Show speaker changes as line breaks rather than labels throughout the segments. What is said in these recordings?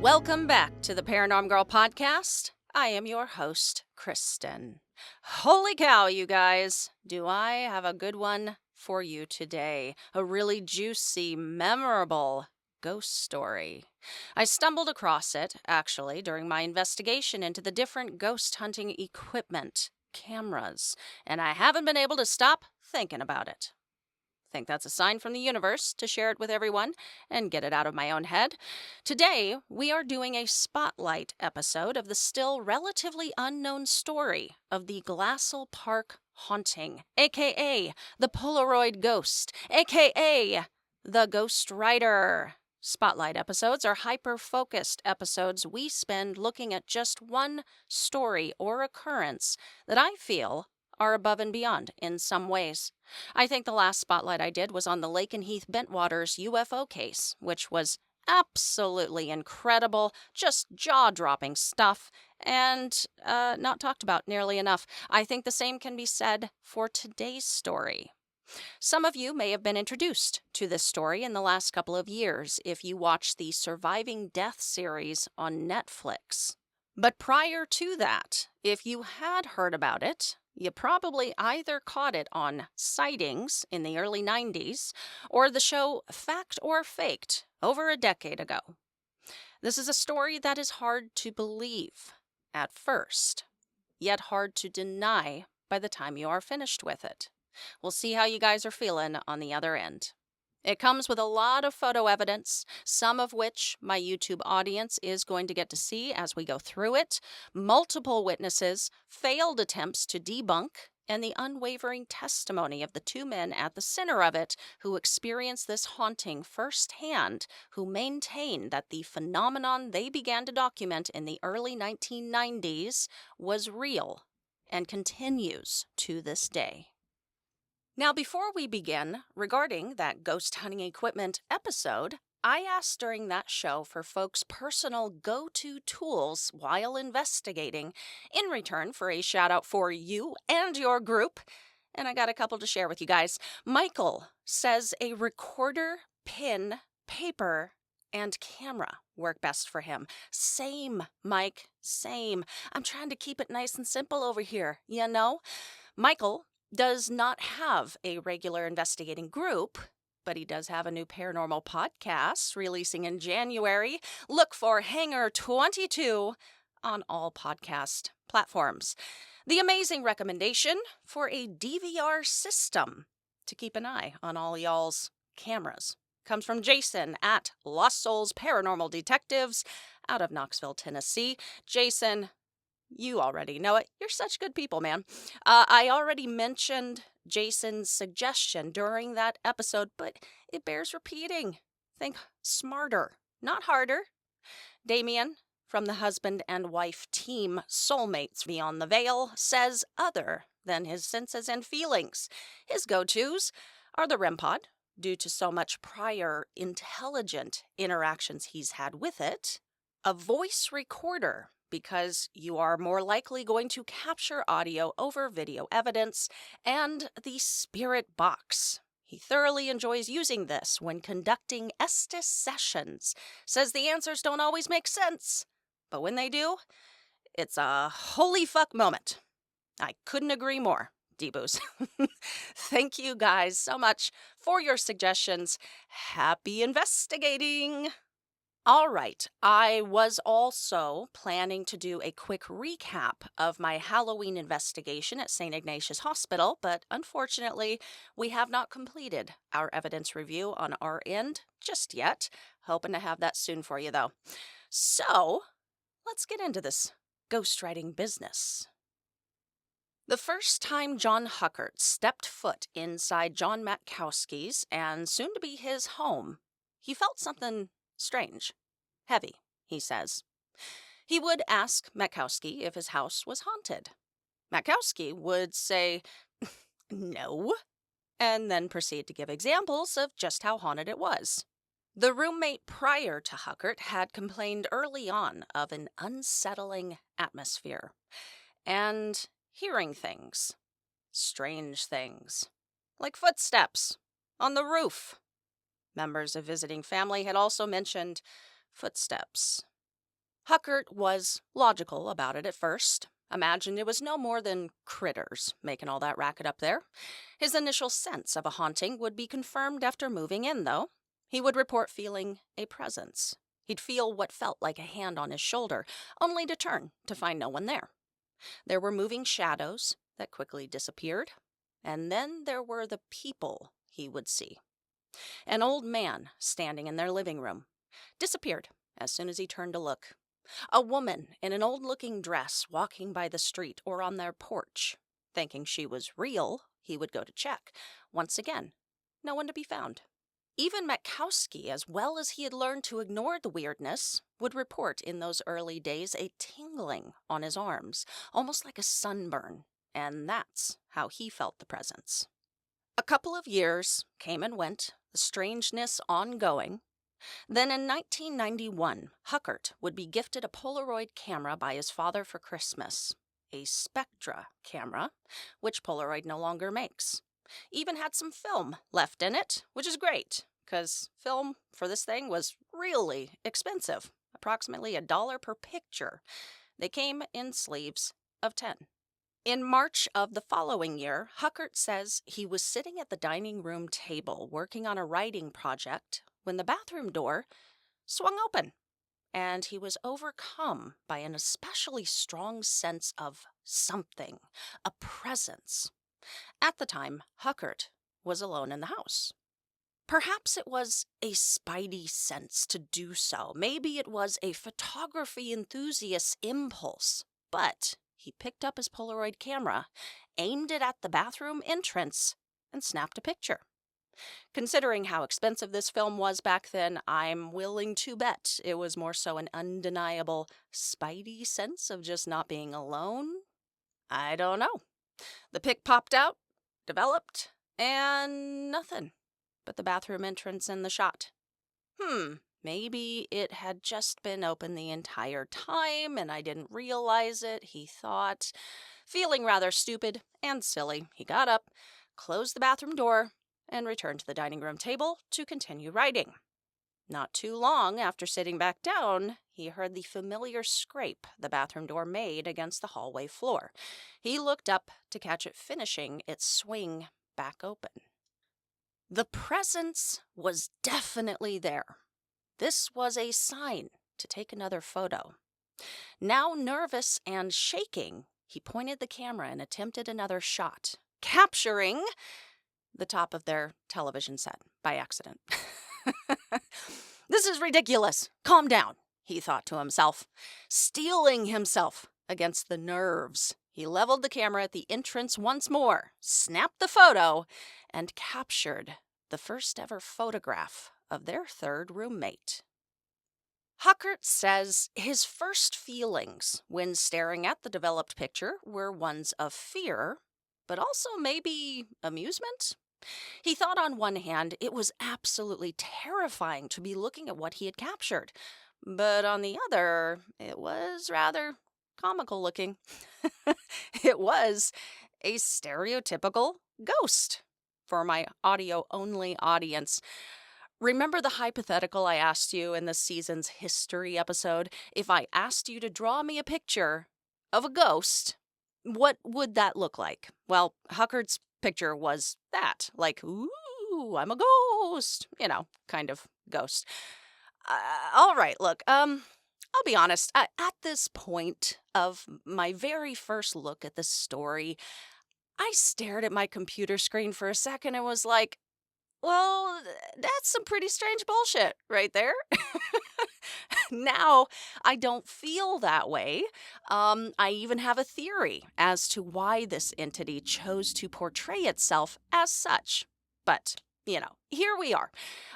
Welcome back to the Paranorm Girl podcast. I am your host, Kristen. Holy cow, you guys. Do I have a good one for you today? A really juicy, memorable ghost story. I stumbled across it, actually, during my investigation into the different ghost hunting equipment, cameras, and I haven't been able to stop thinking about it. Think that's a sign from the universe to share it with everyone and get it out of my own head. Today, we are doing a spotlight episode of the still relatively unknown story of the Glassell Park haunting, aka the Polaroid ghost, aka the Ghost Rider. Spotlight episodes are hyper-focused episodes we spend looking at just one story or occurrence that I feel are above and beyond in some ways. I think the last spotlight I did was on the Lake and Heath Bentwaters UFO case, which was absolutely incredible, just jaw-dropping stuff, and not talked about nearly enough. I think the same can be said for today's story. Some of you may have been introduced to this story in the last couple of years if you watched the Surviving Death series on Netflix. But prior to that, if you had heard about it, you probably either caught it on Sightings in the early 90s or the show Fact or Faked over a decade ago. This is a story that is hard to believe at first, yet hard to deny by the time you are finished with it. We'll see how you guys are feeling on the other end. It comes with a lot of photo evidence, some of which my YouTube audience is going to get to see as we go through it, multiple witnesses, failed attempts to debunk, and the unwavering testimony of the two men at the center of it who experienced this haunting firsthand, who maintain that the phenomenon they began to document in the early 1990s was real and continues to this day. Now, before we begin, regarding that ghost hunting equipment episode, I asked during that show for folks' personal go-to tools while investigating, in return for a shout-out for you and your group, and I got a couple to share with you guys. Michael says a recorder, pen, paper, and camera work best for him. Same, Mike, same. I'm trying to keep it nice and simple over here, you know? Michael does not have a regular investigating group, but he does have a new paranormal podcast releasing in January. Look for Hangar 22 on all podcast platforms. The amazing recommendation for a DVR system to keep an eye on all y'all's cameras comes from Jason at Lost Souls Paranormal Detectives out of Knoxville, Tennessee. Jason, you already know it. You're such good people, man. I already mentioned Jason's suggestion during that episode, but it bears repeating. Think smarter, not harder. Damien, from the husband and wife team Soulmates Beyond the Veil, says other than his senses and feelings. His go-tos are the REM pod, due to so much prior intelligent interactions he's had with it, a voice recorder, because you are more likely going to capture audio over video evidence, and the spirit box. He thoroughly enjoys using this when conducting Estes sessions. Says the answers don't always make sense, but when they do, it's a holy fuck moment. I couldn't agree more, D-Boos. Thank you guys so much for your suggestions. Happy investigating! All right, I was also planning to do a quick recap of my Halloween investigation at St. Ignatius Hospital, but unfortunately, we have not completed our evidence review on our end just yet. Hoping to have that soon for you, though. So, let's get into this ghostwriting business. The first time John Huckert stepped foot inside John Matkowski's and soon to be his home, he felt something strange. Heavy, he says. He would ask Matkowski if his house was haunted. Matkowski would say, no, and then proceed to give examples of just how haunted it was. The roommate prior to Huckert had complained early on of an unsettling atmosphere and hearing things, strange things, like footsteps on the roof. Members of visiting family had also mentioned footsteps Huckert was logical about it at first. Imagined it was no more than critters making all that racket up there. His initial sense of a haunting would be confirmed after moving in, though. He would report feeling a presence. He'd feel what felt like a hand on his shoulder, only to turn to find no one there. There were moving shadows that quickly disappeared, and then there were the people he would see. An old man standing in their living room disappeared as soon as he turned to look. A woman in an old-looking dress walking by the street or on their porch. Thinking she was real, he would go to check. Once again, no one to be found. Even Matkowski, as well as he had learned to ignore the weirdness, would report in those early days a tingling on his arms, almost like a sunburn, and that's how he felt the presence. A couple of years came and went, the strangeness ongoing. Then in 1991, Huckert would be gifted a Polaroid camera by his father for Christmas, a Spectra camera, which Polaroid no longer makes. Even had some film left in it, which is great, because film for this thing was really expensive, approximately $1 per picture. They came in sleeves of 10. In March of the following year, Huckert says he was sitting at the dining room table working on a writing project when the bathroom door swung open, and he was overcome by an especially strong sense of something, a presence. At the time, Huckert was alone in the house. Perhaps it was a spidey sense to do so. Maybe it was a photography enthusiast's impulse. But he picked up his Polaroid camera, aimed it at the bathroom entrance, and snapped a picture. Considering how expensive this film was back then, I'm willing to bet it was more so an undeniable spidey sense of just not being alone. I don't know. The pic popped out, developed, and nothing but the bathroom entrance and the shot. Maybe it had just been open the entire time and I didn't realize it, he thought. Feeling rather stupid and silly, he got up, closed the bathroom door, and returned to the dining room table to continue writing. Not too long after sitting back down, he heard the familiar scrape the bathroom door made against the hallway floor. He looked up to catch it finishing its swing back open. The presence was definitely there. This was a sign to take another photo. Now nervous and shaking, he pointed the camera and attempted another shot, capturing the top of their television set by accident. This is ridiculous. Calm down, he thought to himself. Steeling himself against the nerves, he leveled the camera at the entrance once more, snapped the photo, and captured the first ever photograph of their third roommate. Huckert says his first feelings when staring at the developed picture were ones of fear, but also maybe amusement. He thought on one hand it was absolutely terrifying to be looking at what he had captured, but on the other, it was rather comical looking. It was a stereotypical ghost. For my audio-only audience, remember the hypothetical I asked you in this season's history episode? If I asked you to draw me a picture of a ghost, what would that look like? Well, Huckert's picture was that, like, ooh, I'm a ghost, kind of ghost. All right, look, I'll be honest, at this point of my very first look at this story, I stared at my computer screen for a second and was like, well, that's some pretty strange bullshit right there. Now, I don't feel that way. I even have a theory as to why this entity chose to portray itself as such. But, here we are.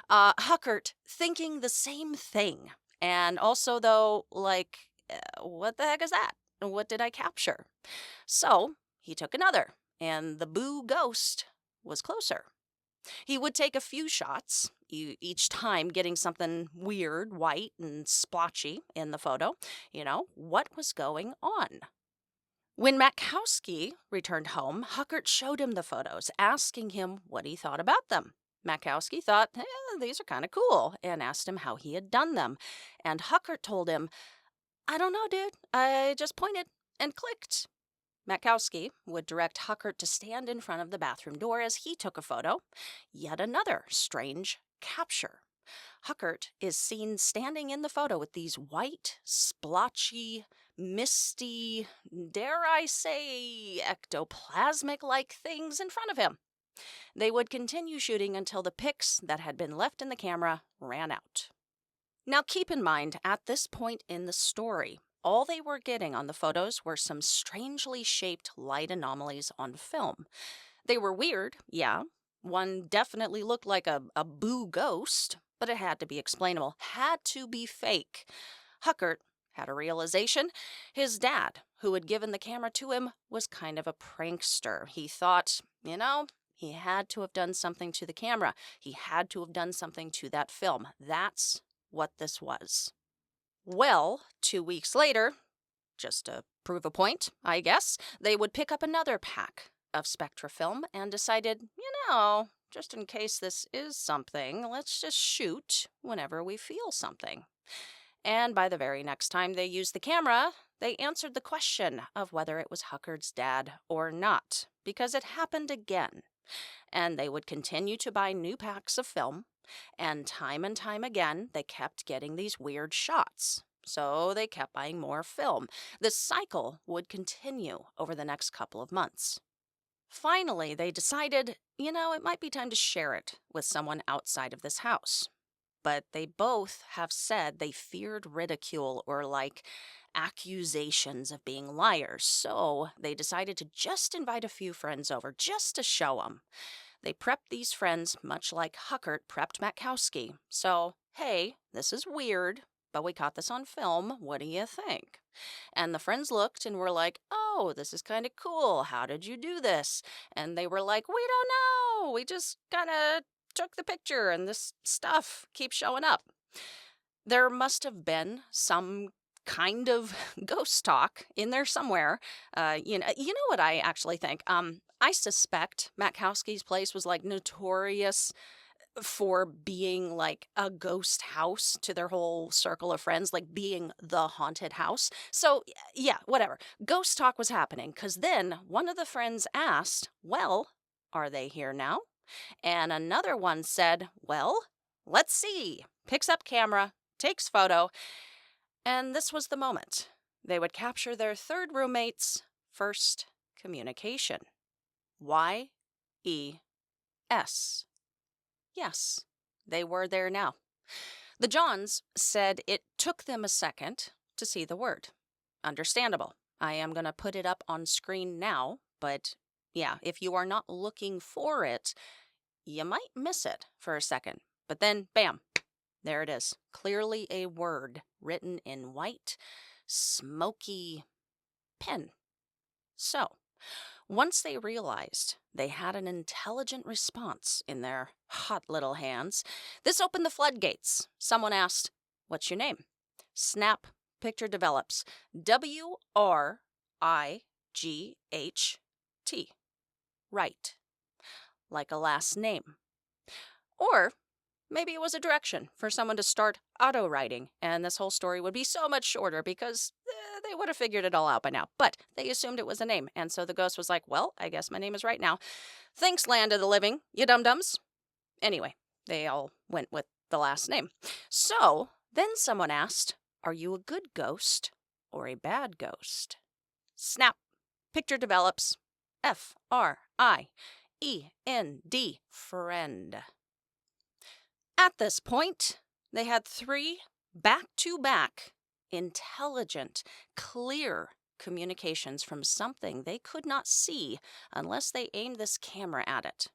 Huckert thinking the same thing. And also, though, what the heck is that? What did I capture? So, he took another, and the boo ghost was closer. He would take a few shots, each time getting something weird, white, and splotchy in the photo. What was going on? When Matkowski returned home, Huckert showed him the photos, asking him what he thought about them. Matkowski thought, these are kind of cool, and asked him how he had done them. And Huckert told him, I don't know, dude. I just pointed and clicked. Matkowski would direct Huckert to stand in front of the bathroom door as he took a photo. Yet another strange capture. Huckert is seen standing in the photo with these white, splotchy, misty, dare I say, ectoplasmic like things in front of him. They would continue shooting until the pics that had been left in the camera ran out. Now keep in mind, at this point in the story, all they were getting on the photos were some strangely shaped light anomalies on film. They were weird, yeah. One definitely looked like a boo ghost, but it had to be explainable, had to be fake. Huckert had a realization. His dad, who had given the camera to him, was kind of a prankster. He thought, he had to have done something to the camera. He had to have done something to that film. That's what this was. Well, 2 weeks later, just to prove a point, I guess, they would pick up another pack of Spectra film and decided, just in case this is something, let's just shoot whenever we feel something. And by the very next time they used the camera, they answered the question of whether it was Huckert's dad or not, because it happened again. And they would continue to buy new packs of film, and time again, they kept getting these weird shots. So they kept buying more film. This cycle would continue over the next couple of months. Finally, they decided, it might be time to share it with someone outside of this house. But they both have said they feared ridicule or accusations of being liars. So they decided to just invite a few friends over just to show them. They prepped these friends much like Huckert prepped Matkowski. So, hey, this is weird, but we caught this on film. What do you think? And the friends looked and were like, oh, this is kind of cool. How did you do this? And they were like, we don't know. We just kind of took the picture and this stuff keeps showing up. There must have been some kind of ghost talk in there somewhere. You know what I actually think? I suspect Matkowski's place was notorious for being a ghost house to their whole circle of friends, being the haunted house. So yeah, whatever. Ghost talk was happening because then one of the friends asked, well, are they here now? And another one said, well, let's see. Picks up camera, takes photo. And this was the moment. They would capture their third roommate's first communication. Y-E-S. Yes, they were there now. The Johns said it took them a second to see the word. Understandable. I am going to put it up on screen now, but yeah, if you are not looking for it, you might miss it for a second. But then, bam, there it is. Clearly a word written in white, smoky pen. So, once they realized they had an intelligent response in their hot little hands, this opened the floodgates. Someone asked, what's your name? Snap, picture develops. W-R-I-G-H-T. Right. Like a last name. Or maybe it was a direction for someone to start auto-writing, and this whole story would be so much shorter because they would have figured it all out by now. But they assumed it was a name, and so the ghost was like, well, I guess my name is right now. Thanks, land of the living, you dum-dums. Anyway, they all went with the last name. So then someone asked, are you a good ghost or a bad ghost? Snap. Picture develops. F-R-I-E-N-D. Friend. At this point, they had 3 back-to-back intelligent, clear communications from something they could not see unless they aimed this camera at it.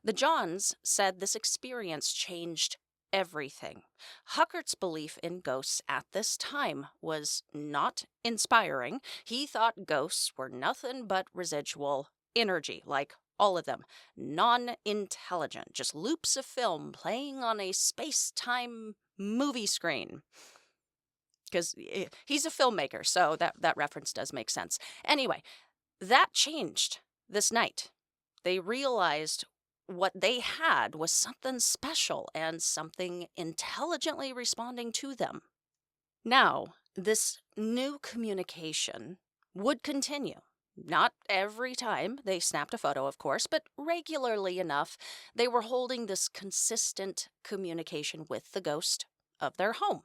The Johns said this experience changed everything. Huckert's belief in ghosts at this time was not inspiring. He thought ghosts were nothing but residual energy, like all of them, non-intelligent, just loops of film playing on a space-time movie screen. Because he's a filmmaker, so that reference does make sense. Anyway, that changed this night. They realized what they had was something special and something intelligently responding to them. Now, this new communication would continue. Not every time they snapped a photo, of course, but regularly enough, they were holding this consistent communication with the ghost of their home.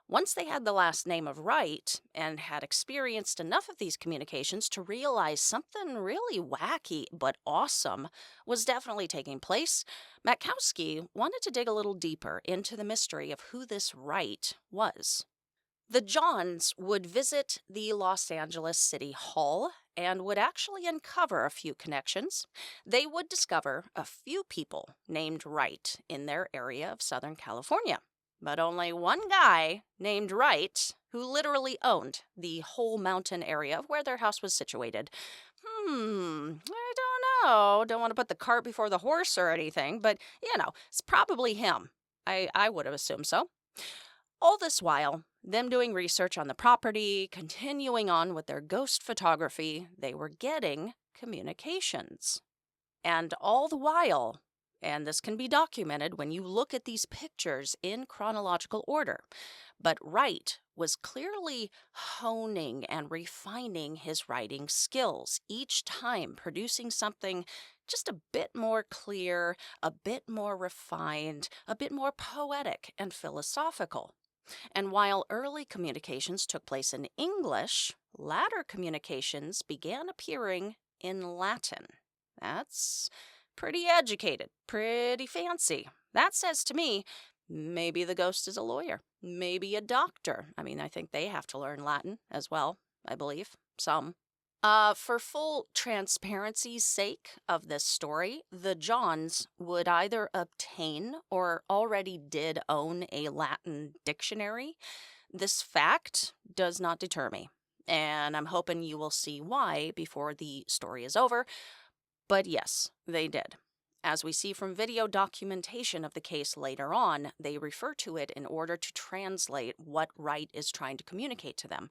Once they had the last name of Wright and had experienced enough of these communications to realize something really wacky but awesome was definitely taking place, Matkowski wanted to dig a little deeper into the mystery of who this Wright was. The Johns would visit the Los Angeles City Hall and would actually uncover a few connections. They would discover a few people named Wright in their area of Southern California. But only one guy named Wright, who literally owned the whole mountain area where their house was situated. I don't know. Don't want to put the cart before the horse or anything, but, it's probably him. I would have assumed so. All this while, them doing research on the property, continuing on with their ghost photography, they were getting communications. And all the while, and this can be documented when you look at these pictures in chronological order, but Wright was clearly honing and refining his writing skills, each time producing something just a bit more clear, a bit more refined, a bit more poetic and philosophical. And while early communications took place in English, latter communications began appearing in Latin. That's pretty educated, pretty fancy. That says to me, maybe the ghost is a lawyer, maybe a doctor. I think they have to learn Latin as well, I believe, some. For full transparency's sake of this story, the Johns would either obtain or already did own a Latin dictionary. This fact does not deter me, and I'm hoping you will see why before the story is over. But yes, they did. As we see from video documentation of the case later on, they refer to it in order to translate what Wright is trying to communicate to them.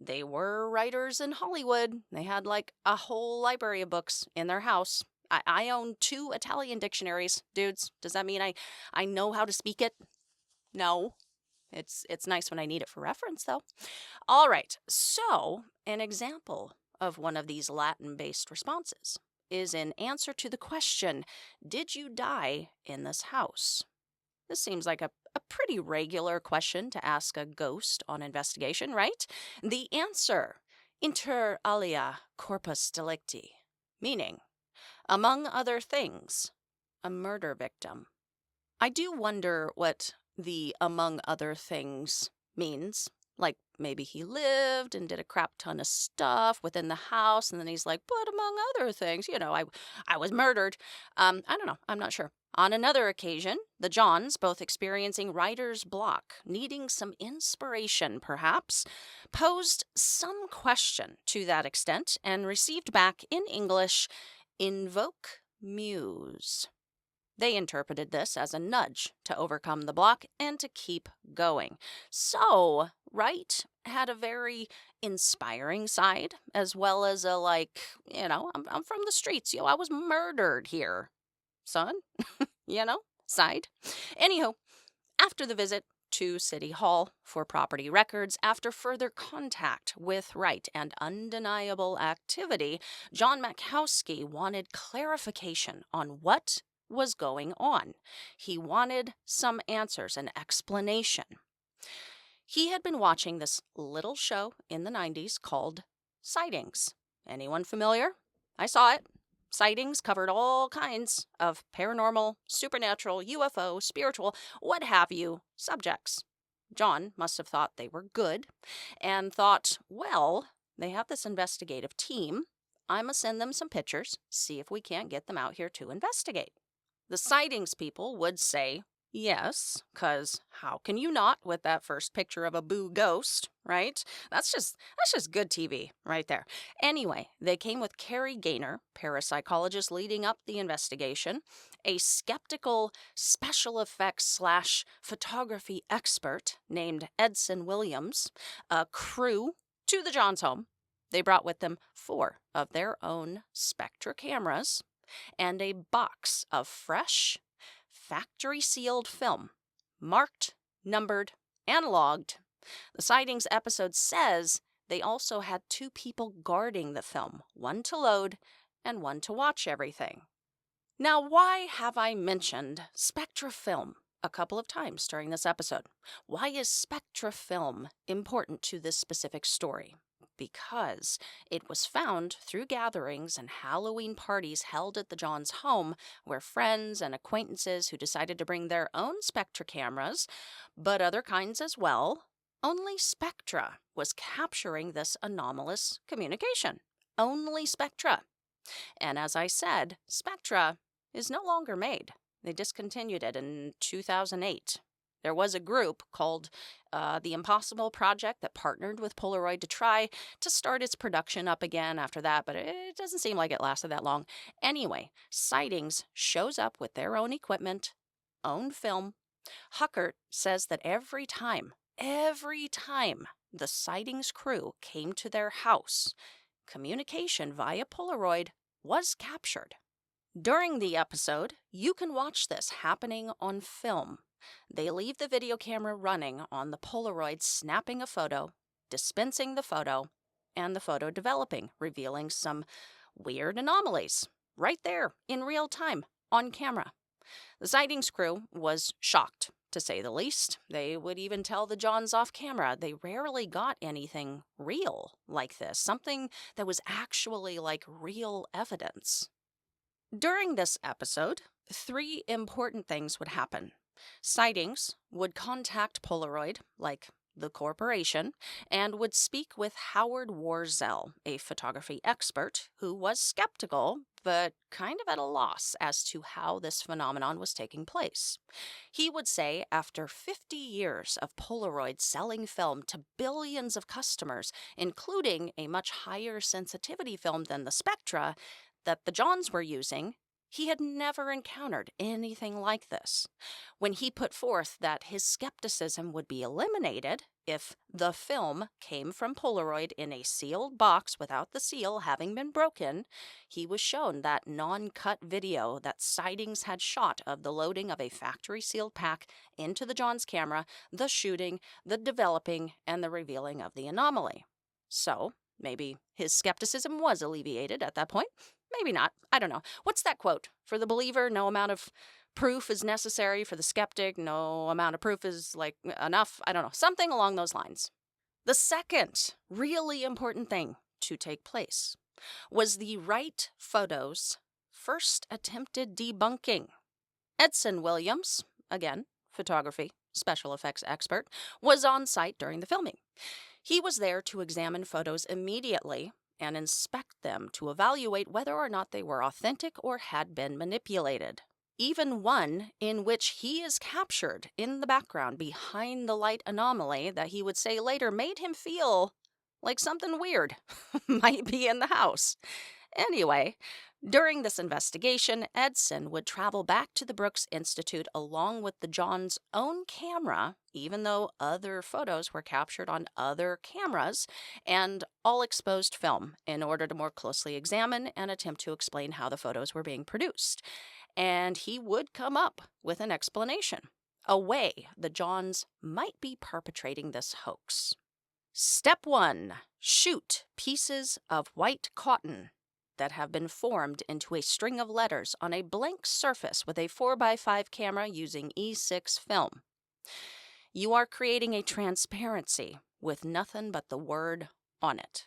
They were writers in Hollywood. They had like a whole library of books in their house. I own 2 Italian dictionaries, dudes. Does that mean I know how to speak it? No. It's nice when I need it for reference, though. All right, so an example of one of these Latin-based responses is in answer to the question, did you die in this house? This seems like a pretty regular question to ask a ghost on investigation, right? The answer, inter alia corpus delicti, meaning, among other things, a murder victim. I do wonder what the among other things means. Like, maybe he lived and did a crap ton of stuff within the house, and then he's like, but among other things, I was murdered. I don't know. I'm not sure. On another occasion, the Johns, both experiencing writer's block, needing some inspiration perhaps, posed some question to that extent and received back in English, invoke muse. They interpreted this as a nudge to overcome the block and to keep going. So, Wright had a very inspiring side, as well as a I'm from the streets. I was murdered here, son, side. Anywho, after the visit to City Hall for property records, after further contact with Wright and undeniable activity, John Matkowski wanted clarification on what was going on. He wanted some answers, an explanation. He had been watching this little show in the 90s called Sightings. Anyone familiar? I saw it. Sightings covered all kinds of paranormal, supernatural, UFO, spiritual, what have you, subjects. John must have thought they were good and thought, well, they have this investigative team. I'm going to send them some pictures, see if we can't get them out here to investigate. The Sightings people would say yes, because how can you not with that first picture of a boo ghost, right? That's just good TV right there. Anyway, they came with Carrie Gaynor, parapsychologist leading up the investigation, a skeptical special effects / photography expert named Edson Williams, a crew to the Johns home. They brought with them 4 of their own Spectra cameras and a box of fresh, factory-sealed film, marked, numbered, and logged. The sightings episode says they also had 2 people guarding the film, one to load and one to watch everything. Now, why have I mentioned spectra film a couple of times during this episode? Why is spectra film important to this specific story? Because it was found through gatherings and Halloween parties held at the Johns' home, where friends and acquaintances who decided to bring their own spectra cameras, but other kinds as well, only spectra was capturing this anomalous communication. Only spectra. And as I said, spectra is no longer made. They discontinued it in 2008. There was a group called the Impossible Project that partnered with Polaroid to try to start its production up again after that, but it doesn't seem like it lasted that long. Anyway, Sightings shows up with their own equipment, own film. Huckert says that every time the Sightings crew came to their house, communication via Polaroid was captured. During the episode, you can watch this happening on film. They leave the video camera running on the Polaroid, snapping a photo, dispensing the photo, and the photo developing, revealing some weird anomalies right there in real time on camera. The Sightings crew was shocked, to say the least. They would even tell the Johns off camera they rarely got anything real like this, something that was actually like real evidence. During this episode, 3 important things would happen. Sightings would contact Polaroid, like the corporation, and would speak with Howard Warzel, a photography expert who was skeptical, but kind of at a loss as to how this phenomenon was taking place. He would say after 50 years of Polaroid selling film to billions of customers, including a much higher sensitivity film than the Spectra that the Johns were using, he had never encountered anything like this. When he put forth that his skepticism would be eliminated if the film came from Polaroid in a sealed box without the seal having been broken, he was shown that non-cut video that Sightings had shot of the loading of a factory-sealed pack into the Johns camera, the shooting, the developing, and the revealing of the anomaly. So, maybe his skepticism was alleviated at that point. Maybe not. I don't know. What's that quote? For the believer, no amount of proof is necessary. For the skeptic, no amount of proof is enough. I don't know. Something along those lines. The second really important thing to take place was the right photos' first attempted debunking. Edson Williams, again, photography, special effects expert, was on site during the filming. He was there to examine photos immediately and inspect them to evaluate whether or not they were authentic or had been manipulated. Even one in which he is captured in the background behind the light anomaly that he would say later made him feel like something weird might be in the house. Anyway, during this investigation, Edson would travel back to the Brooks Institute along with the Johns' own camera, even though other photos were captured on other cameras, and all exposed film in order to more closely examine and attempt to explain how the photos were being produced. And he would come up with an explanation, a way the Johns might be perpetrating this hoax. Step 1. Shoot pieces of white cotton that have been formed into a string of letters on a blank surface with a 4x5 camera using E6 film. You are creating a transparency with nothing but the word on it.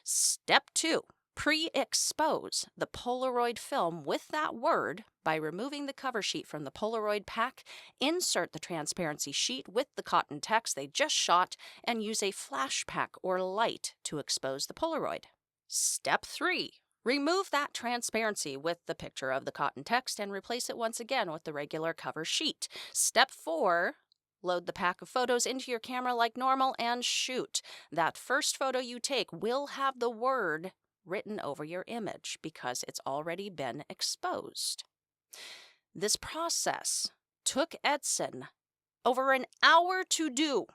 Step 2. Pre-expose the Polaroid film with that word by removing the cover sheet from the Polaroid pack, insert the transparency sheet with the cotton text they just shot, and use a flash pack or light to expose the Polaroid. Step 3. Remove that transparency with the picture of the cotton text and replace it once again with the regular cover sheet. Step 4. Load the pack of photos into your camera like normal and shoot. That first photo you take will have the word written over your image because it's already been exposed. This process took Edson over an hour to do.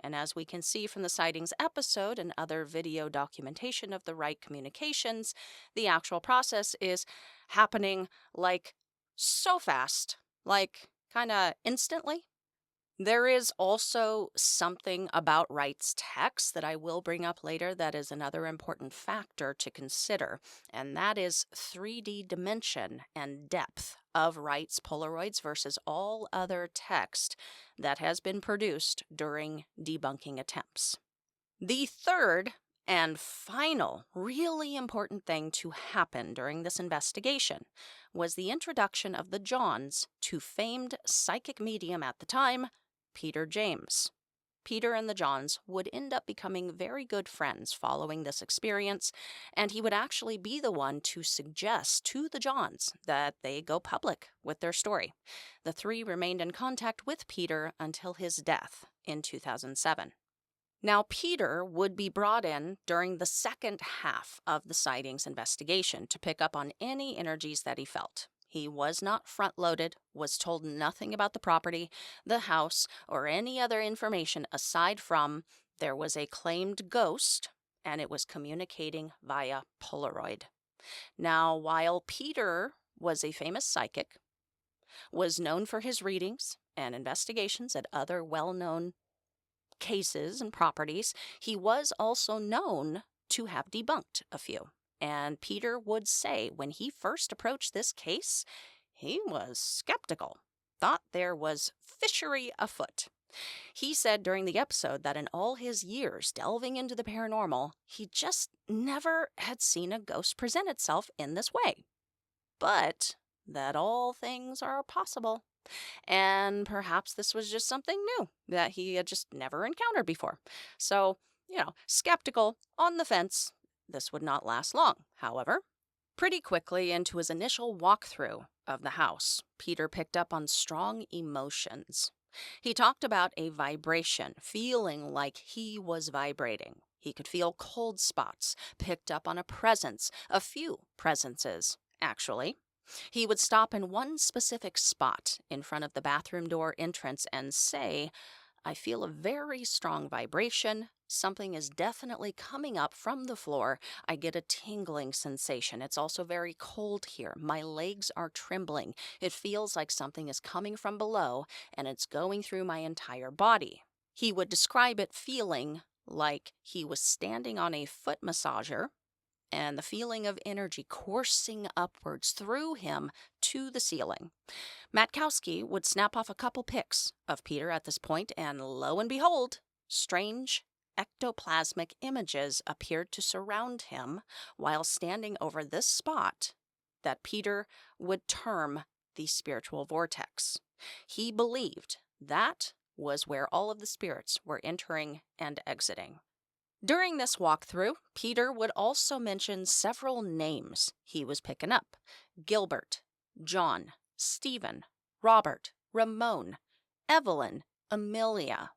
And as we can see from the Sightings episode and other video documentation of the right communications, the actual process is happening like so fast, like kind of instantly. There is also something about Wright's text that I will bring up later that is another important factor to consider, and that is 3D dimension and depth of Wright's Polaroids versus all other text that has been produced during debunking attempts. The third and final really important thing to happen during this investigation was the introduction of the Johns to famed psychic medium at the time, Peter James. Peter and the Johns would end up becoming very good friends following this experience, and he would actually be the one to suggest to the Johns that they go public with their story. The three remained in contact with Peter until his death in 2007. Now, Peter would be brought in during the second half of the sightings investigation to pick up on any energies that he felt. He was not front-loaded, was told nothing about the property, the house, or any other information aside from there was a claimed ghost and it was communicating via Polaroid. Now, while Peter was a famous psychic, was known for his readings and investigations at other well-known cases and properties, he was also known to have debunked a few. And Peter would say when he first approached this case, he was skeptical, thought there was fishery afoot. He said during the episode that in all his years delving into the paranormal, he just never had seen a ghost present itself in this way. But that all things are possible. And perhaps this was just something new that he had just never encountered before. So, skeptical, on the fence. This would not last long, however. Pretty quickly into his initial walkthrough of the house, Peter picked up on strong emotions. He talked about a vibration, feeling like he was vibrating. He could feel cold spots, picked up on a presence, a few presences, actually. He would stop in one specific spot in front of the bathroom door entrance and say, "I feel a very strong vibration. Something is definitely coming up from the floor. I get a tingling sensation. It's also very cold here. My legs are trembling. It feels like something is coming from below and it's going through my entire body." He would describe it feeling like he was standing on a foot massager and the feeling of energy coursing upwards through him to the ceiling. Matkowski would snap off a couple pics of Peter at this point, and lo and behold, strange ectoplasmic images appeared to surround him while standing over this spot that Peter would term the spiritual vortex. He believed that was where all of the spirits were entering and exiting. During this walkthrough, Peter would also mention several names he was picking up: Gilbert, John, Stephen, Robert, Ramon, Evelyn, Amelia.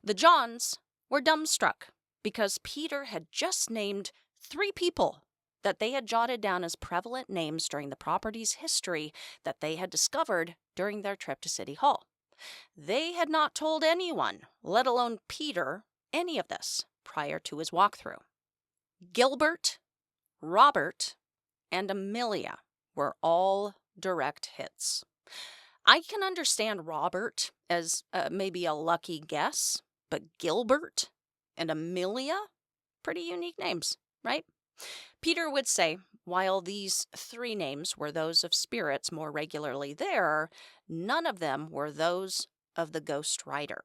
The Johns were dumbstruck because Peter had just named 3 people that they had jotted down as prevalent names during the property's history that they had discovered during their trip to City Hall. They had not told anyone, let alone Peter, any of this prior to his walkthrough. Gilbert, Robert, and Amelia were all direct hits. I can understand Robert as maybe a lucky guess, but Gilbert and Amelia? Pretty unique names, right? Peter would say, while these 3 names were those of spirits more regularly there, none of them were those of the ghost rider.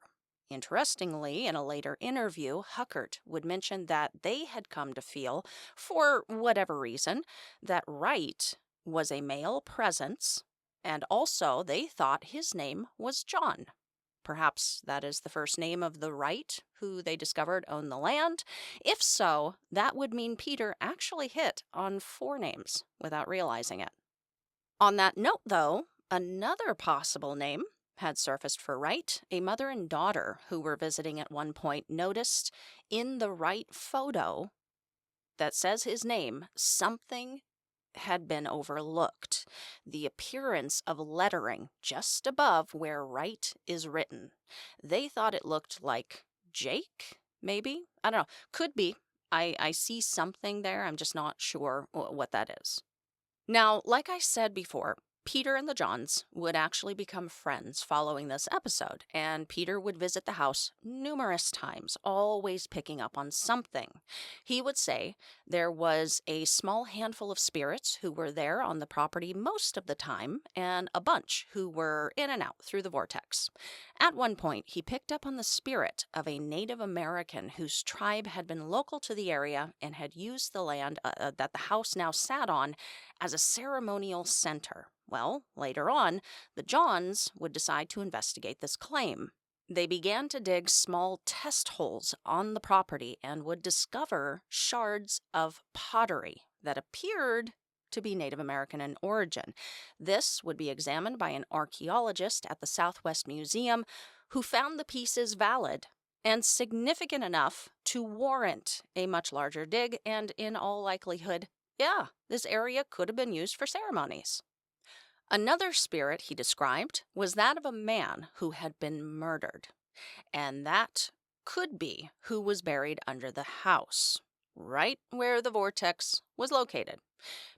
Interestingly, in a later interview, Huckert would mention that they had come to feel, for whatever reason, that Wright was a male presence, and also they thought his name was John. Perhaps that is the first name of the Wright who they discovered owned the land. If so, that would mean Peter actually hit on 4 names without realizing it. On that note, though, another possible name had surfaced for Wright. A mother and daughter who were visiting at one point noticed in the Wright photo that says his name, something had been overlooked: the appearance of lettering just above where Wright is written. They thought it looked like Jake, maybe? I don't know. Could be. I see something there. I'm just not sure what that is. Now, like I said before, Peter and the Johns would actually become friends following this episode, and Peter would visit the house numerous times, always picking up on something. He would say there was a small handful of spirits who were there on the property most of the time, and a bunch who were in and out through the vortex. At one point, he picked up on the spirit of a Native American whose tribe had been local to the area and had used the land that the house now sat on as a ceremonial center. Well, later on, the Johns would decide to investigate this claim. They began to dig small test holes on the property and would discover shards of pottery that appeared to be Native American in origin. This would be examined by an archaeologist at the Southwest Museum who found the pieces valid and significant enough to warrant a much larger dig, and in all likelihood, yeah, this area could have been used for ceremonies. Another spirit he described was that of a man who had been murdered, and that could be who was buried under the house, right where the vortex was located.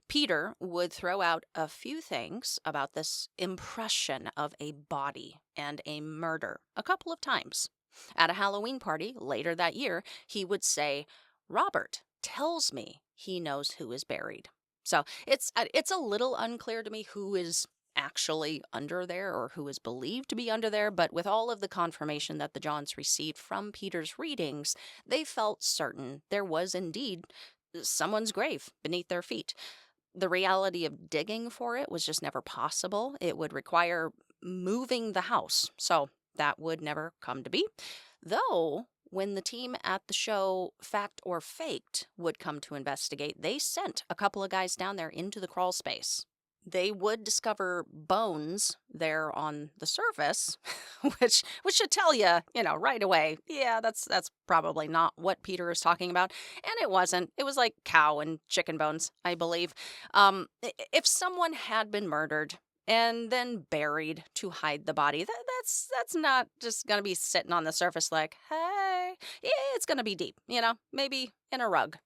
Peter would throw out a few things about this impression of a body and a murder a couple of times. At a Halloween party later that year, he would say, "Robert tells me he knows who is buried." So it's a little unclear to me who is actually under there or who is believed to be under there, but with all of the confirmation that the Johns received from Peter's readings, they felt certain there was indeed someone's grave beneath their feet. The reality of digging for it was just never possible. It would require moving the house, so that would never come to be. Though, when the team at the show Fact or Faked would come to investigate, they sent a couple of guys down there into the crawl space. They would discover bones there on the surface, which should tell you, right away, yeah, that's probably not what Peter is talking about. And it wasn't. It was like cow and chicken bones, I believe. If someone had been murdered and then buried to hide the body, that's not just going to be sitting on the surface like, hey, it's going to be deep, maybe in a rug.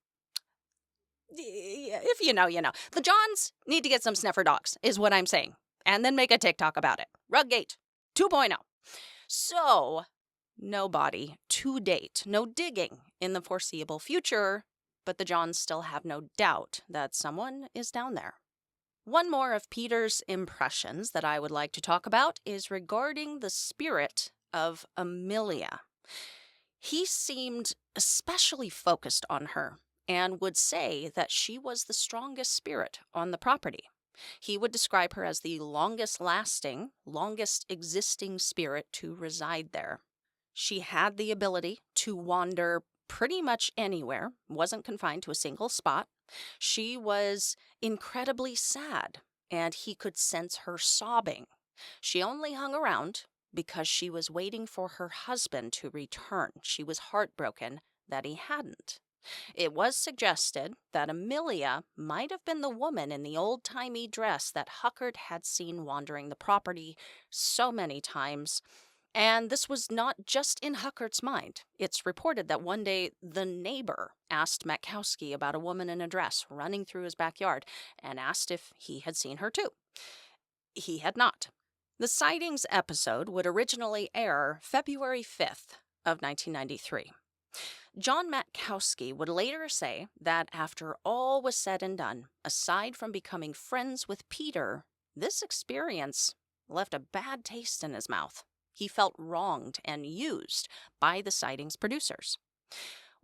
If you know, you know. The Johns need to get some sniffer dogs, is what I'm saying. And then make a TikTok about it. Ruggate 2.0. So, no body to date, no digging in the foreseeable future, but the Johns still have no doubt that someone is down there. One more of Peter's impressions that I would like to talk about is regarding the spirit of Amelia. He seemed especially focused on her and would say that she was the strongest spirit on the property. He would describe her as the longest lasting, longest existing spirit to reside there. She had the ability to wander pretty much anywhere, wasn't confined to a single spot. She was incredibly sad, and he could sense her sobbing. She only hung around because she was waiting for her husband to return. She was heartbroken that he hadn't. It was suggested that Amelia might have been the woman in the old-timey dress that Huckert had seen wandering the property so many times. And this was not just in Huckert's mind. It's reported that one day the neighbor asked Matkowski about a woman in a dress running through his backyard and asked if he had seen her too. He had not. The sightings episode would originally air February 5th of 1993. John Matkowski would later say that after all was said and done, aside from becoming friends with Peter, this experience left a bad taste in his mouth. He felt wronged and used by the sightings producers.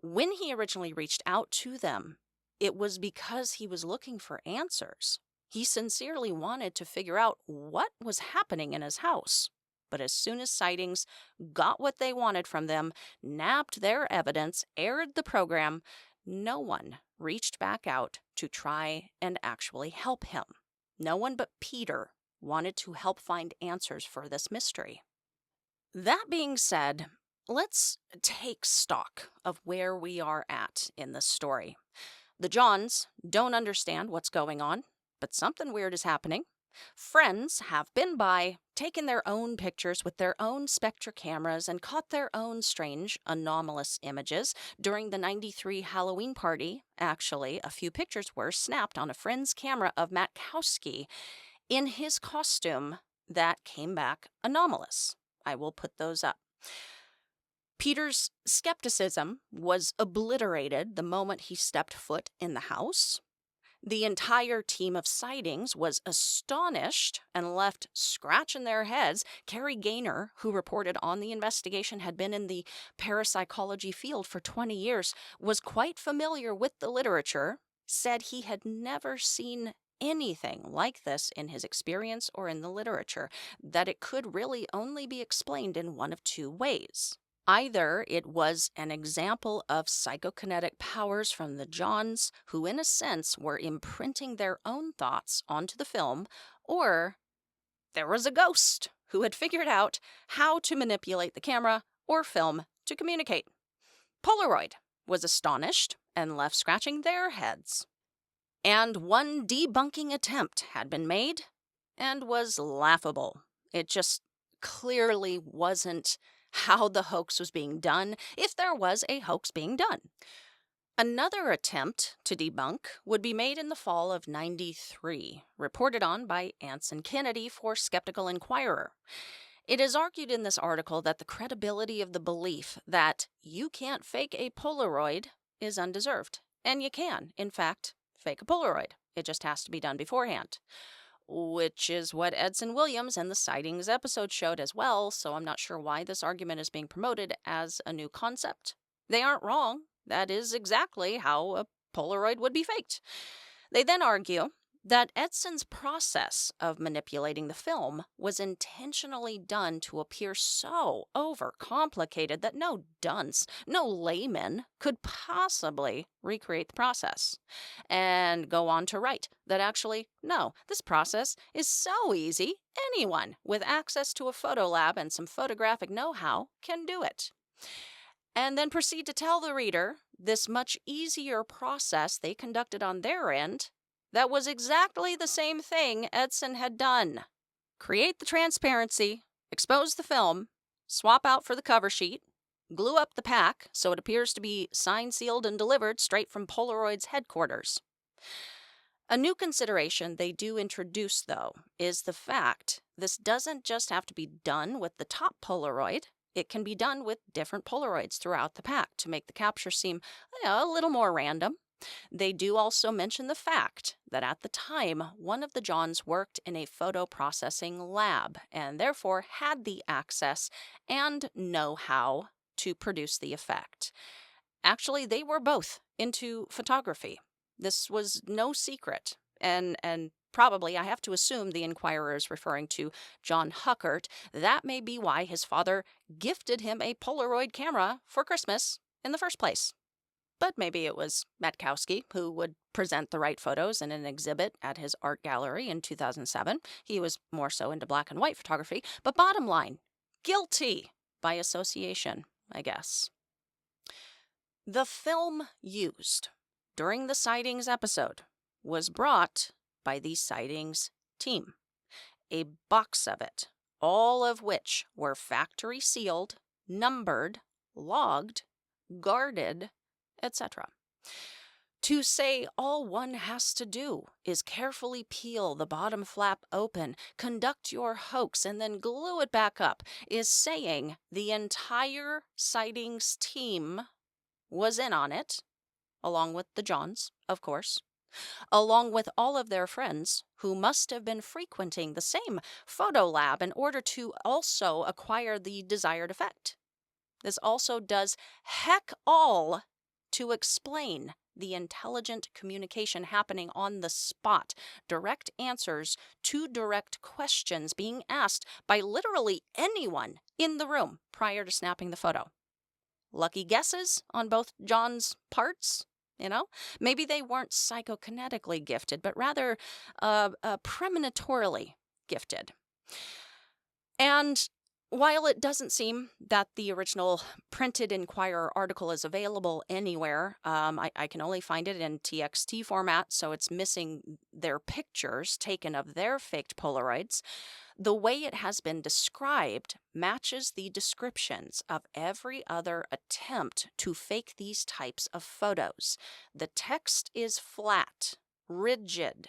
When he originally reached out to them, it was because he was looking for answers. He sincerely wanted to figure out what was happening in his house. But as soon as sightings got what they wanted from them, nabbed their evidence, aired the program, no one reached back out to try and actually help him. No one but Peter wanted to help find answers for this mystery. That being said, let's take stock of where we are at in this story. The Johns don't understand what's going on, but something weird is happening. Friends have been by, taken their own pictures with their own Spectra cameras, and caught their own strange, anomalous images. During the 93 Halloween party, actually, a few pictures were snapped on a friend's camera of Matkowski, in his costume that came back anomalous. I will put those up. Peter's skepticism was obliterated the moment he stepped foot in the house. The entire team of sightings was astonished and left scratching their heads. Carrie Gaynor, who reported on the investigation, had been in the parapsychology field for 20 years, was quite familiar with the literature, said he had never seen anything like this in his experience or in the literature, that it could really only be explained in one of two ways. Either it was an example of psychokinetic powers from the Johns, who in a sense were imprinting their own thoughts onto the film, or there was a ghost who had figured out how to manipulate the camera or film to communicate. Polaroid was astonished and left scratching their heads. And one debunking attempt had been made and was laughable. It just clearly wasn't how the hoax was being done, if there was a hoax being done. Another attempt to debunk would be made in the fall of '93, reported on by Anson Kennedy for Skeptical Inquirer. It is argued in this article that the credibility of the belief that you can't fake a Polaroid is undeserved. And you can, in fact, fake a Polaroid. It just has to be done beforehand. Which is what Edson Williams and the Sightings episode showed as well, so I'm not sure why this argument is being promoted as a new concept. They aren't wrong. That is exactly how a Polaroid would be faked. They then argue that Edson's process of manipulating the film was intentionally done to appear so overcomplicated that no dunce, no layman could possibly recreate the process. And go on to write that actually, no, this process is so easy, anyone with access to a photo lab and some photographic know-how can do it. And then proceed to tell the reader this much easier process they conducted on their end that was exactly the same thing Edson had done. Create the transparency, expose the film, swap out for the cover sheet, glue up the pack so it appears to be signed, sealed, and delivered straight from Polaroid's headquarters. A new consideration they do introduce, though, is the fact this doesn't just have to be done with the top Polaroid. It can be done with different Polaroids throughout the pack to make the capture seem a little more random. They do also mention the fact that at the time, one of the Johns worked in a photo processing lab and therefore had the access and know-how to produce the effect. Actually, they were both into photography. This was no secret, and probably I have to assume the Inquirer is referring to John Huckert. That may be why his father gifted him a Polaroid camera for Christmas in the first place. But maybe it was Matkowski who would present the right photos in an exhibit at his art gallery in 2007. He was more so into black and white photography. But bottom line, guilty by association, I guess. The film used during the Sightings episode was brought by the Sightings team. A box of it, all of which were factory sealed, numbered, logged, guarded, etc. To say all one has to do is carefully peel the bottom flap open, conduct your hoax, and then glue it back up is saying the entire Sightings team was in on it, along with the Johns, of course, along with all of their friends who must have been frequenting the same photo lab in order to also acquire the desired effect. This also does heck all to explain the intelligent communication happening on the spot, direct answers to direct questions being asked by literally anyone in the room prior to snapping the photo. Lucky guesses on both John's parts, Maybe they weren't psychokinetically gifted, but rather premonitorily gifted. And while it doesn't seem that the original printed Inquirer article is available anywhere, I can only find it in TXT format, so it's missing their pictures taken of their faked Polaroids. The way it has been described matches the descriptions of every other attempt to fake these types of photos. The text is flat, rigid,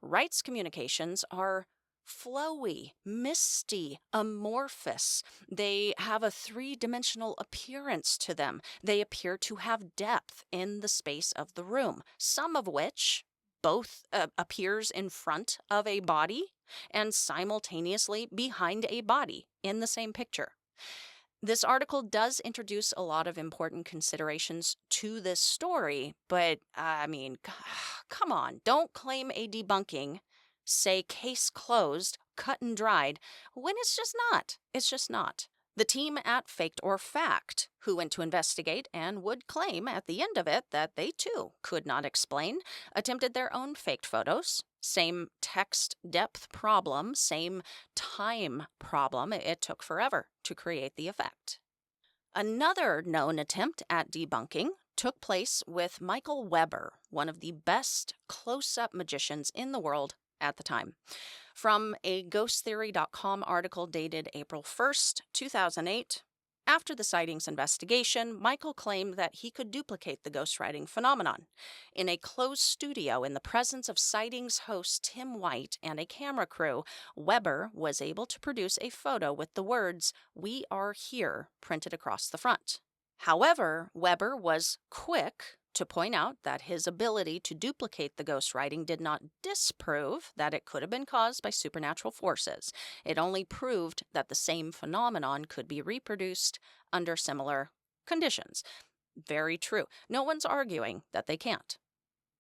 Wright's communications are flowy, misty, amorphous. They have a three-dimensional appearance to them. They appear to have depth in the space of the room, some of which both appears in front of a body and simultaneously behind a body in the same picture. This article does introduce a lot of important considerations to this story, but I mean, come on, don't claim a debunking, say case closed, cut and dried, when it's just not. It's just not. The team at Faked or Fact, who went to investigate and would claim at the end of it that they too could not explain, attempted their own faked photos. Same text depth problem, same time problem. It took forever to create the effect. Another known attempt at debunking took place with Michael Weber, one of the best close-up magicians in the world at the time. From a ghosttheory.com article dated April 1st, 2008, after the sightings investigation, Michael claimed that he could duplicate the ghostwriting phenomenon. In a closed studio in the presence of sightings host Tim White and a camera crew, Weber was able to produce a photo with the words, "We are here," printed across the front. However, Weber was quick to point out that his ability to duplicate the ghostwriting did not disprove that it could have been caused by supernatural forces. It only proved that the same phenomenon could be reproduced under similar conditions. Very true. No one's arguing that they can't.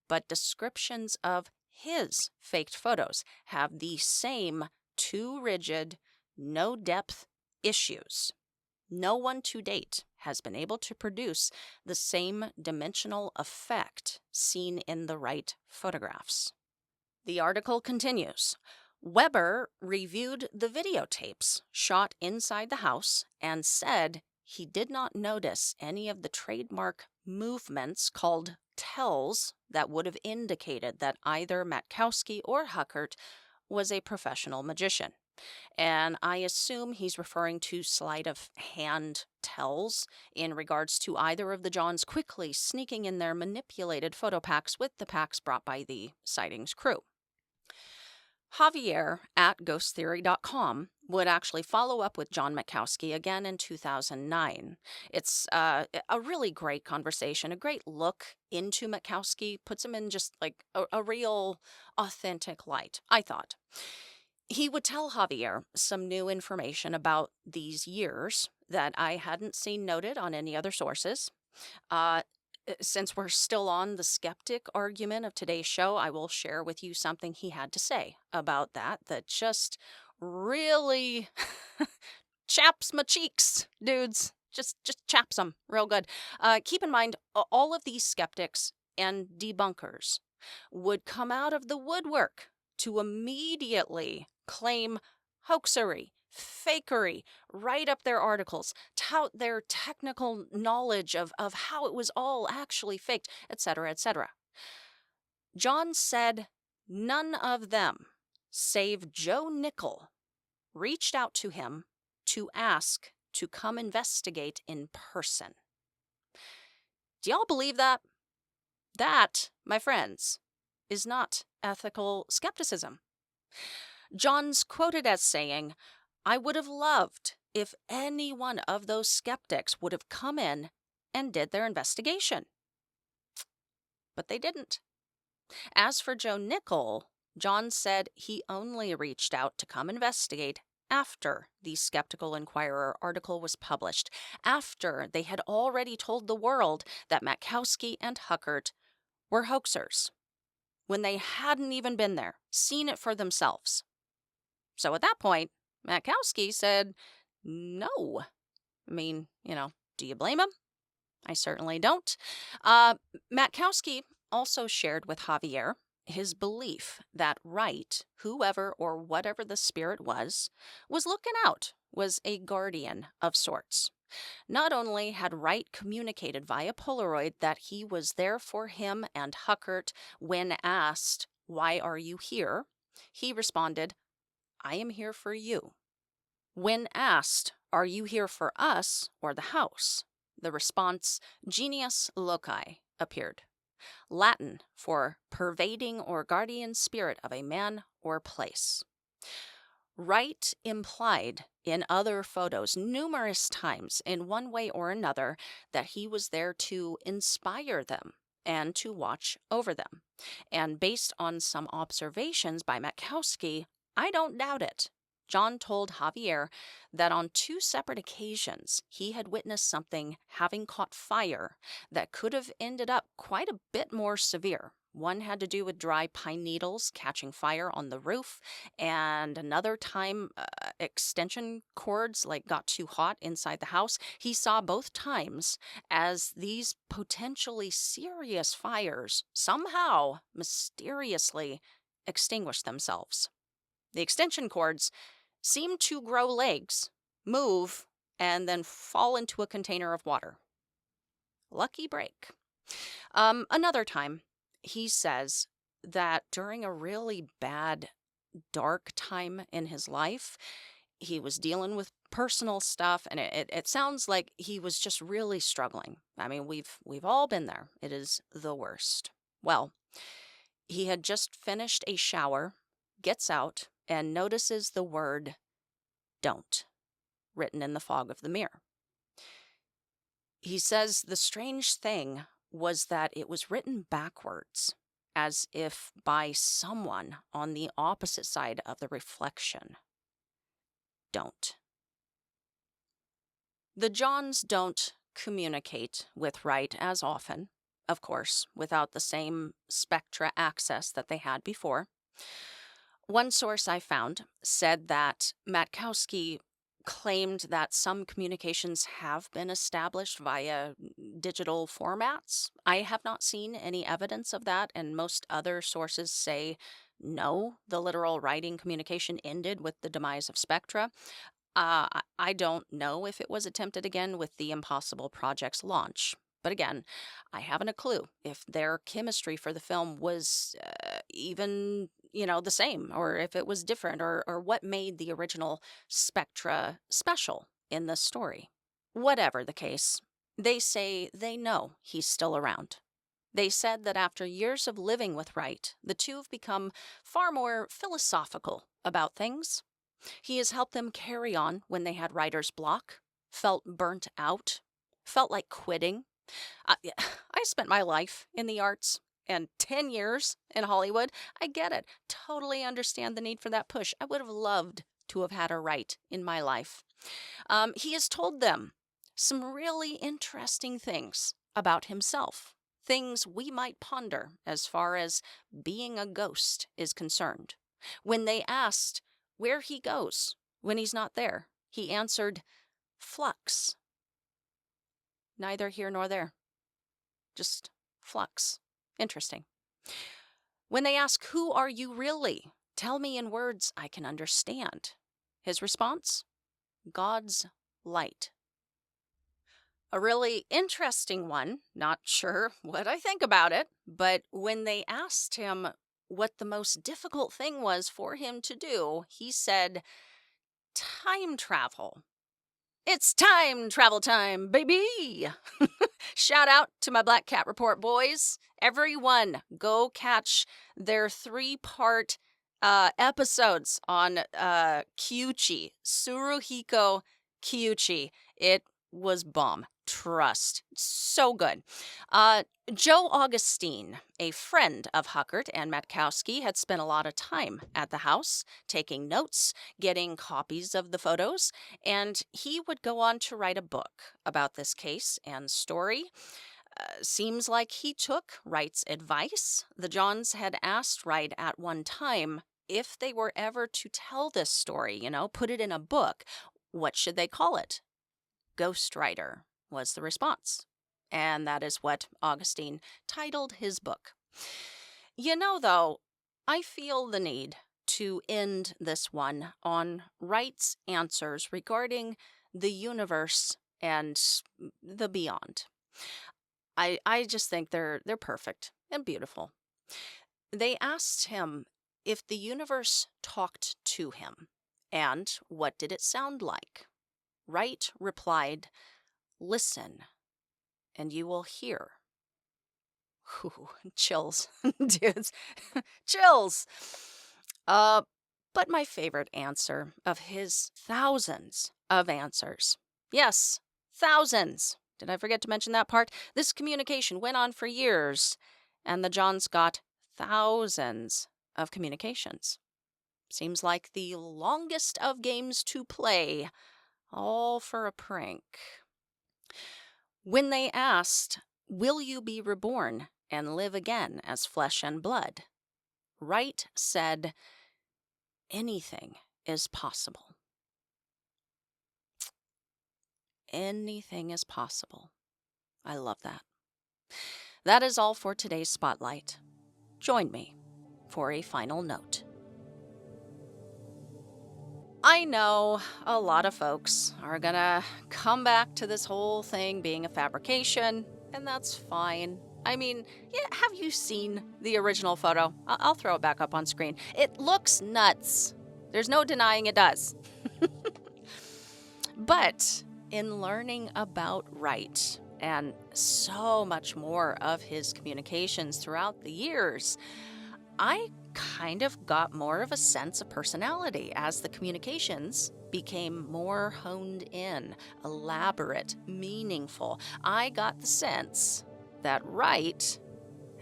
But descriptions of his faked photos have the same too rigid, no depth issues. No one to date has been able to produce the same dimensional effect seen in the Wright photographs. The article continues. Weber reviewed the videotapes shot inside the house and said he did not notice any of the trademark movements called tells that would have indicated that either Matkowski or Huckert was a professional magician. And I assume he's referring to sleight of hand tells in regards to either of the Johns quickly sneaking in their manipulated photo packs with the packs brought by the sightings crew. Javier at ghosttheory.com would actually follow up with John Matkowski again in 2009. It's a really great conversation, a great look into Matkowski, puts him in just like a real authentic light, I thought. He would tell Javier some new information about these years that I hadn't seen noted on any other sources. Since we're still on the skeptic argument of today's show, I will share with you something he had to say about that just really chaps my cheeks, dudes. Just chaps them real good. Keep in mind, all of these skeptics and debunkers would come out of the woodwork to immediately claim hoaxery, fakery, write up their articles, tout their technical knowledge of how it was all actually faked, etc., etc. John said none of them, save Joe Nickel, reached out to him to ask to come investigate in person. Do y'all believe that? That, my friends, is not ethical skepticism. John's quoted as saying, "I would have loved if any one of those skeptics would have come in and did their investigation." But they didn't. As for Joe Nickel, John said he only reached out to come investigate after the Skeptical Inquirer article was published, after they had already told the world that Matkowski and Huckert were hoaxers, when they hadn't even been there, seen it for themselves. So at that point, Matkowski said, no. I mean, do you blame him? I certainly don't. Matkowski also shared with Javier his belief that Wright, whoever or whatever the spirit was looking out, was a guardian of sorts. Not only had Wright communicated via Polaroid that he was there for him and Huckert when asked, "Why are you here?" he responded, "I am here for you." When asked, "Are you here for us or the house?" the response, "Genius loci," appeared. Latin for pervading or guardian spirit of a man or place. Wright implied in other photos numerous times, in one way or another, that he was there to inspire them and to watch over them. And based on some observations by Matkowski, I don't doubt it. John told Javier that on 2 separate occasions he had witnessed something having caught fire that could have ended up quite a bit more severe. One had to do with dry pine needles catching fire on the roof, and another time extension cords got too hot inside the house. He saw both times as these potentially serious fires somehow mysteriously extinguished themselves. The extension cords seemed to grow legs, move, and then fall into a container of water. Lucky break. Another time, he says that during a really bad, dark time in his life, he was dealing with personal stuff, and it sounds like he was just really struggling. I mean, we've all been there. It is the worst. Well, he had just finished a shower, gets out, and notices the word "don't" written in the fog of the mirror. He says the strange thing was that it was written backwards, as if by someone on the opposite side of the reflection. Don't. The Johns don't communicate with Wright as often, of course, without the same spectra access that they had before. One source I found said that Matkowski claimed that some communications have been established via digital formats. I have not seen any evidence of that, and most other sources say no, the literal writing communication ended with the demise of Spectra. I don't know if it was attempted again with the Impossible Project's launch. But again, I haven't a clue if their chemistry for the film was even, the same, or if it was different, or what made the original Spectra special in the story. Whatever the case, they say they know he's still around. They said that after years of living with Wright, the two have become far more philosophical about things. He has helped them carry on when they had writer's block, felt burnt out, felt like quitting. I spent my life in the arts and 10 years in Hollywood. I get it. Totally understand the need for that push. I would have loved to have had a Wright in my life. He has told them some really interesting things about himself, things we might ponder as far as being a ghost is concerned. When they asked where he goes when he's not there, he answered, flux. Neither here nor there. Just flux. Interesting. When they ask, who are you really? Tell me in words I can understand. His response? God's light. A really interesting one, not sure what I think about it, but when they asked him what the most difficult thing was for him to do, he said, time travel. It's time travel time, baby! Shout out to my Black Cat Report boys. Everyone, go catch their 3-part episodes on Kyuchi, Tsuruhiko Kyuchi. It was bomb. Trust. So good. Joe Augustine, a friend of Huckert and Matkowski, had spent a lot of time at the house, taking notes, getting copies of the photos, and he would go on to write a book about this case and story. Seems like he took Wright's advice. The Johns had asked Wright at one time if they were ever to tell this story, put it in a book, what should they call it? Ghostwriter was the response. And that is what Augustine titled his book. Though, I feel the need to end this one on Wright's answers regarding the universe and the beyond. I just think they're perfect and beautiful. They asked him if the universe talked to him, and what did it sound like? Wright replied, listen, and you will hear. Ooh, chills, dudes, chills. But my favorite answer of his thousands of answers. Yes, thousands. Did I forget to mention that part? This communication went on for years, and the Johns got thousands of communications. Seems like the longest of games to play, all for a prank. When they asked, "Will you be reborn and live again as flesh and blood?" Wright said, "Anything is possible." Anything is possible. I love that. That is all for today's Spotlight. Join me for a final note. I know a lot of folks are gonna come back to this whole thing being a fabrication, and that's fine. I mean, yeah, have you seen the original photo? I'll throw it back up on screen. It looks nuts. There's no denying it does. But in learning about Wright and so much more of his communications throughout the years, I kind of got more of a sense of personality as the communications became more honed in, elaborate, meaningful. I got the sense that Wright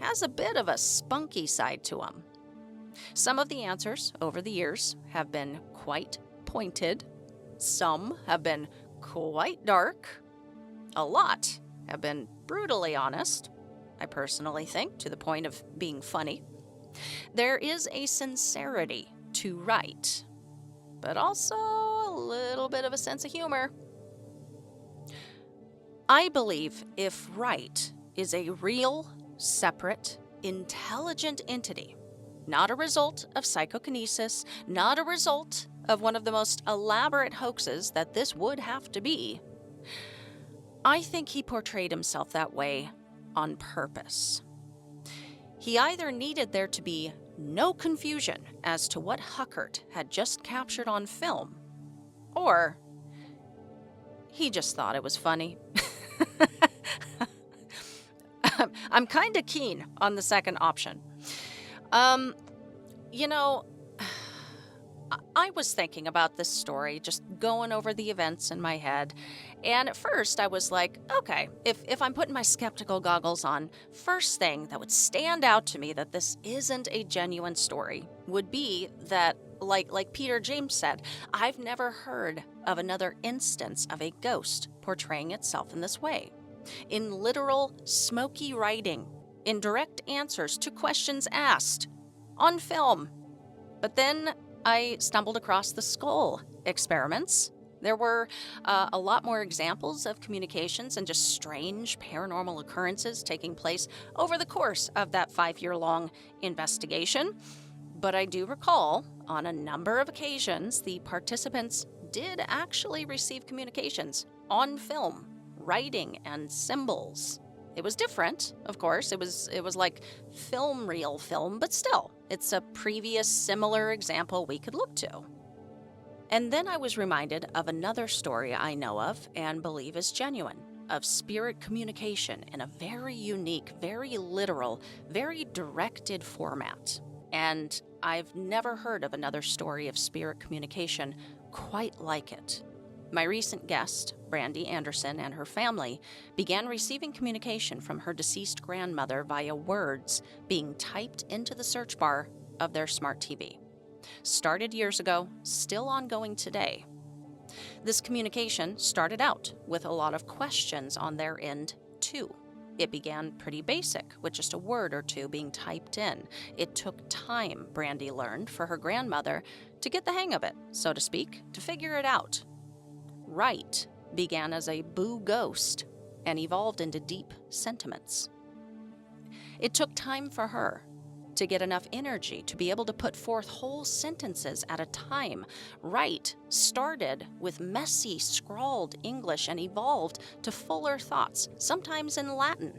has a bit of a spunky side to him. Some of the answers over the years have been quite pointed. Some have been quite dark. A lot have been brutally honest, I personally think, to the point of being funny. There is a sincerity to Wright, but also a little bit of a sense of humor. I believe if Wright is a real, separate, intelligent entity, not a result of psychokinesis, not a result of one of the most elaborate hoaxes that this would have to be, I think he portrayed himself that way on purpose. He either needed there to be no confusion as to what Huckert had just captured on film, or he just thought it was funny. I'm kind of keen on the second option. I was thinking about this story, just going over the events in my head, and at first I was like, okay, if I'm putting my skeptical goggles on, first thing that would stand out to me that this isn't a genuine story would be that, like Peter James said, I've never heard of another instance of a ghost portraying itself in this way. In literal, smoky writing, in direct answers to questions asked, on film. But then I stumbled across the skull experiments. There were a lot more examples of communications and just strange paranormal occurrences taking place over the course of that 5-year-long investigation. But I do recall, on a number of occasions, the participants did actually receive communications on film, writing, and symbols. It was different, of course. It was like real film, but still, it's a previous similar example we could look to. And then I was reminded of another story I know of and believe is genuine, of spirit communication in a very unique, very literal, very directed format. And I've never heard of another story of spirit communication quite like it. My recent guest, Brandy Anderson, and her family began receiving communication from her deceased grandmother via words being typed into the search bar of their smart TV. Started years ago, still ongoing today. This communication started out with a lot of questions on their end, too. It began pretty basic, with just a word or two being typed in. It took time, Brandy learned, for her grandmother to get the hang of it, so to speak, to figure it out. Wright began as a boo ghost and evolved into deep sentiments. It took time for her to get enough energy to be able to put forth whole sentences at a time. Wright started with messy, scrawled English and evolved to fuller thoughts, sometimes in Latin.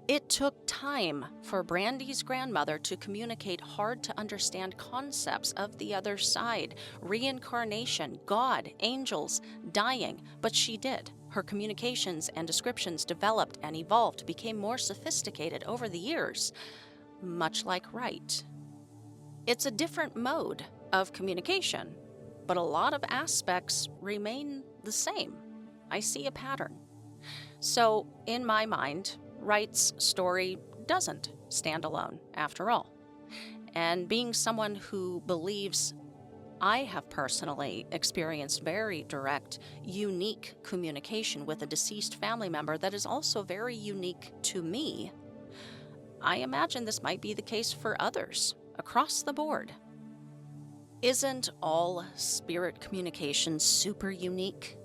It took time for Brandy's grandmother to communicate hard-to-understand concepts of the other side, reincarnation, God, angels, dying, but she did. her communications and descriptions developed and evolved, became more sophisticated over the years, much like Wright. It's a different mode of communication, but a lot of aspects remain the same. I see a pattern. So, in my mind, Wright's story doesn't stand alone, after all. And being someone who believes I have personally experienced very direct, unique communication with a deceased family member that is also very unique to me, I imagine this might be the case for others across the board. Isn't all spirit communication super unique?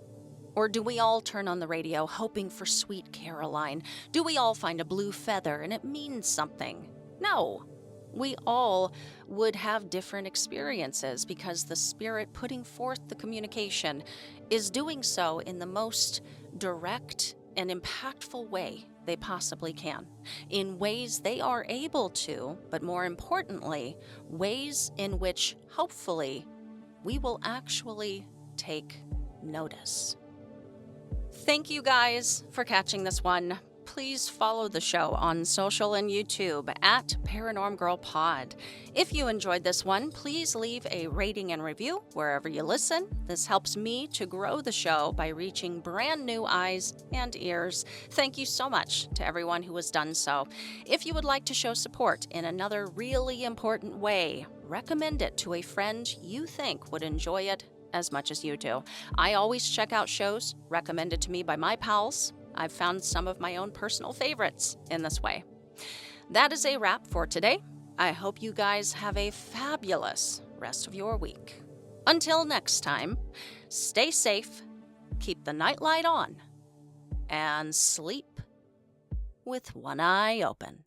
Or do we all turn on the radio hoping for Sweet Caroline? Do we all find a blue feather and it means something? No. We all would have different experiences because the spirit putting forth the communication is doing so in the most direct and impactful way they possibly can, in ways they are able to, but more importantly, ways in which hopefully we will actually take notice. Thank you guys for catching this one. Please follow the show on social and YouTube at Paranorm Girl Pod. If you enjoyed this one, please leave a rating and review wherever you listen. This helps me to grow the show by reaching brand new eyes and ears. Thank you so much to everyone who has done so. If you would like to show support in another really important way, recommend it to a friend you think would enjoy it as much as you do. I always check out shows recommended to me by my pals. I've found some of my own personal favorites in this way. That is a wrap for today. I hope you guys have a fabulous rest of your week. Until next time, stay safe, keep the nightlight on, and sleep with one eye open.